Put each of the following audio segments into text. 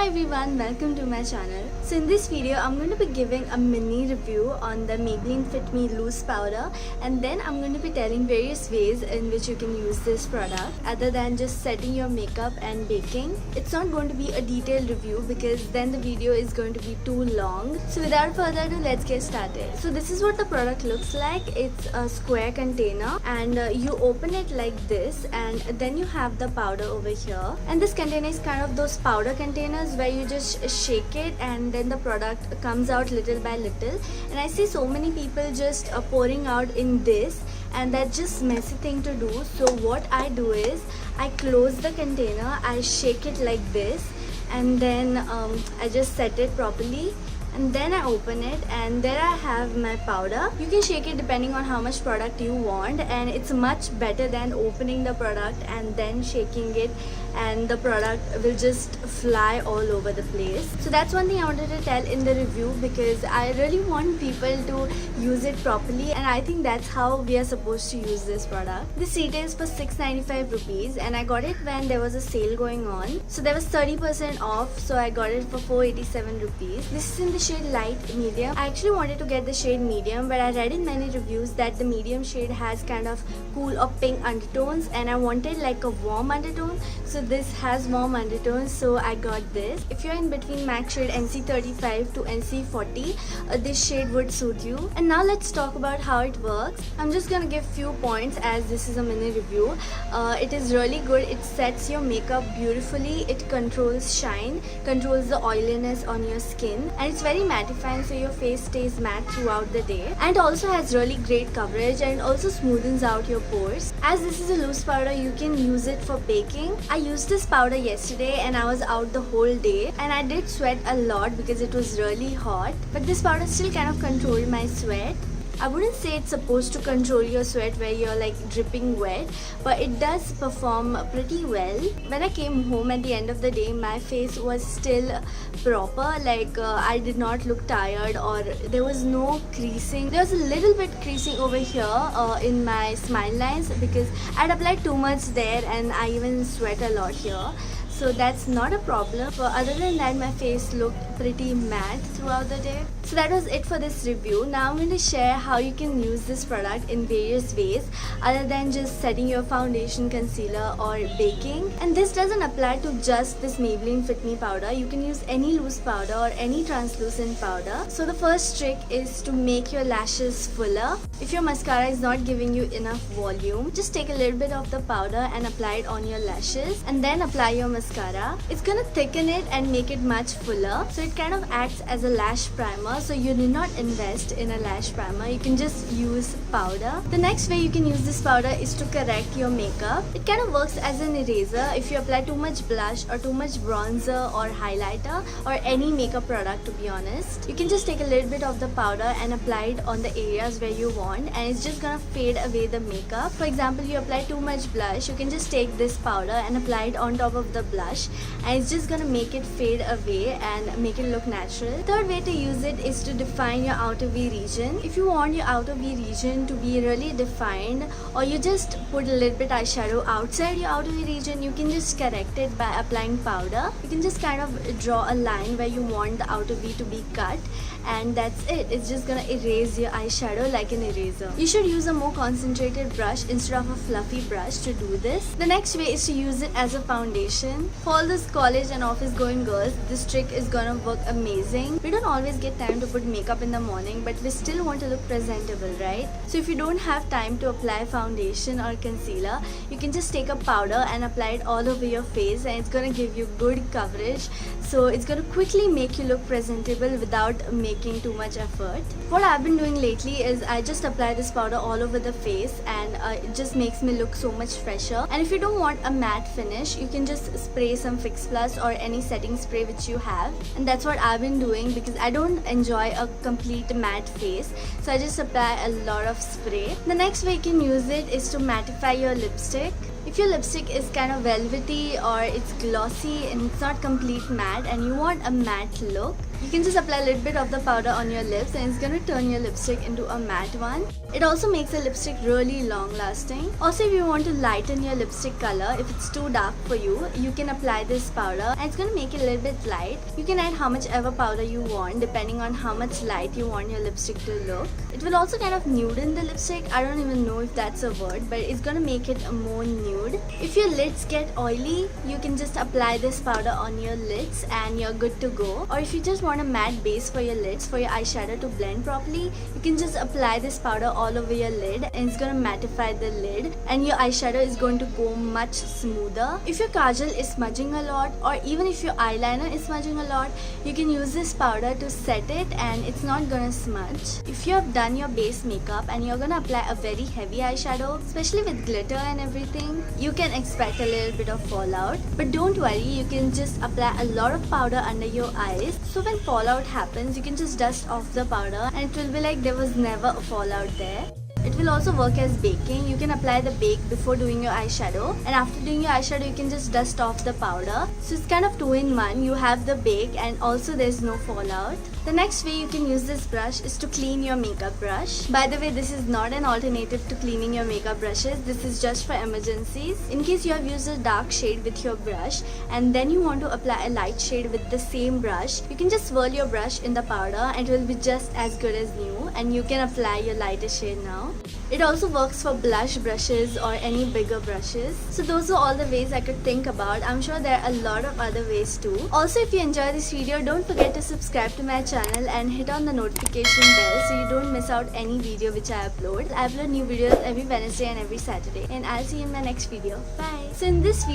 Hi everyone, welcome to my channel. So in this video, I'm going to be giving a mini review on the Maybelline Fit Me Loose Powder, and then I'm going to be telling various ways in which you can use this product other than just setting your makeup and baking. It's not going to be a detailed review because then the video is going to be too long. So without further ado, let's get started. So this is what the product looks like. It's a square container and you open it like this, and then you have the powder over here. And this container is kind of those powder containers where you just shake it and then the product comes out little by little. And I see so many people just pouring out in this, and that's just messy thing to do. So what I do is I close the container, I shake it like this, and then I just set it properly, and then I open it, and there I have my powder. You can shake it depending on how much product you want, and it's much better than opening the product and then shaking it and the product will just fly all over the place. So that's one thing I wanted to tell in the review, because I really want people to use it properly, and I think that's how we are supposed to use this product. This retails for 695 rupees and I got it when there was a sale going on. So there was 30% off, so I got it for 487 rupees. This is in the shade light medium. I actually wanted to get the shade medium, but I read in many reviews that the medium shade has kind of cool or pink undertones, and I wanted like a warm undertone. So this has warm undertones, so I got this. If you're in between MAC shade NC35 to NC40, this shade would suit you. And now let's talk about how it works. I'm just gonna give few points as this is a mini review. It is really good. It sets your makeup beautifully. It controls shine, controls the oiliness on your skin, and it's very mattifying, so your face stays matte throughout the day. And also has really great coverage, and also smoothens out your pores. As this is a loose powder, you can use it for baking. I used this powder yesterday and I was out the whole day, and I did sweat a lot because it was really hot, but this powder still kind of controlled my sweat. I wouldn't say it's supposed to control your sweat where you're like dripping wet, but it does perform pretty well. When I came home at the end of the day, my face was still proper, like I did not look tired, or there was no creasing. There was a little bit creasing over here in my smile lines because I'd applied too much there, and I even sweat a lot here. So that's not a problem, but other than that my face looked pretty matte throughout the day. So that was it for this review. Now I'm going to share how you can use this product in various ways other than just setting your foundation, concealer or baking. And this doesn't apply to just this Maybelline Fit Me powder. You can use any loose powder or any translucent powder. So the first trick is to make your lashes fuller. If your mascara is not giving you enough volume, just take a little bit of the powder and apply it on your lashes, and then apply your mascara. It's gonna thicken it and make it much fuller, so it kind of acts as a lash primer. So you need not invest in a lash primer, you can just use powder. The next way you can use this powder is to correct your makeup. It kind of works as an eraser. If you apply too much blush or too much bronzer or highlighter or any makeup product, to be honest, you can just take a little bit of the powder and apply it on the areas where you want, and it's just gonna fade away the makeup. For example, you apply too much blush, you can just take this powder and apply it on top of the blush, and it's just gonna make it fade away and make it look natural. Third way to use it is to define your outer V region. If you want your outer V region to be really defined, or you just put a little bit eyeshadow outside your outer V region, you can just correct it by applying powder. You can just kind of draw a line where you want the outer V to be cut, and that's it. It's just gonna erase your eyeshadow like an eraser. You should use a more concentrated brush instead of a fluffy brush to do this. The next way is to use it as a foundation. For all those college and office going girls, this trick is gonna work amazing. We don't always get time to put makeup in the morning, but we still want to look presentable, right? So if you don't have time to apply foundation or concealer, you can just take a powder and apply it all over your face, and it's gonna give you good coverage. So it's gonna quickly make you look presentable without making too much effort. What I've been doing lately is I just apply this powder all over the face, and it just makes me look so much fresher. And if you don't want a matte finish, you can just spray some Fix Plus or any setting spray which you have, and that's what I've been doing because I don't enjoy a complete matte face, so I just apply a lot of spray. The next way you can use it is to mattify your lipstick. If your lipstick is kind of velvety or it's glossy and it's not complete matte and you want a matte look, you can just apply a little bit of the powder on your lips and it's going to turn your lipstick into a matte one. It also makes the lipstick really long lasting. Also, if you want to lighten your lipstick color, if it's too dark for you, you can apply this powder and it's going to make it a little bit light. You can add how much ever powder you want depending on how much light you want your lipstick to look. It will also kind of nude the lipstick. I don't even know if that's a word, but it's going to make it a more nude. If your lids get oily, you can just apply this powder on your lids and you're good to go. Or if you just want a matte base for your lids, for your eyeshadow to blend properly, you can just apply this powder all over your lid and it's going to mattify the lid and your eyeshadow is going to go much smoother. If your kajal is smudging a lot or even if your eyeliner is smudging a lot, you can use this powder to set it and it's not going to smudge. If you have done your base makeup and you're going to apply a very heavy eyeshadow, especially with glitter and everything, you can expect a little bit of fallout. But don't worry, you can just apply a lot of powder under your eyes. So when fallout happens, you can just dust off the powder and it will be like there was never a fallout there. It will also work as baking. You can apply the bake before doing your eyeshadow and after doing your eyeshadow you can just dust off the powder. So it's kind of 2-in-1. You have the bake and also there's no fallout. The next way you can use this brush is to clean your makeup brush. By the way, this is not an alternative to cleaning your makeup brushes. This is just for emergencies. In case you have used a dark shade with your brush and then you want to apply a light shade with the same brush, you can just swirl your brush in the powder and it will be just as good as new and you can apply your lighter shade now. It also works for blush brushes or any bigger brushes. So those are all the ways I could think about. I'm sure there are a lot of other ways too. Also, if you enjoy this video, don't forget to subscribe to my channel and hit on the notification bell so you don't miss out any video which I upload. I upload new videos every Wednesday and every Saturday and I'll see you in my next video. Bye. So this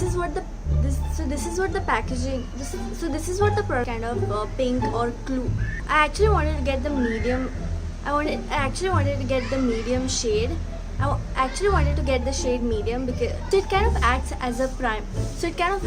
is what the packaging, this is what the product kind of pink or clue. I actually wanted to get the medium. I actually wanted to get the medium shade. I actually wanted to get the shade medium because so it kind of acts as a prime. So it kind of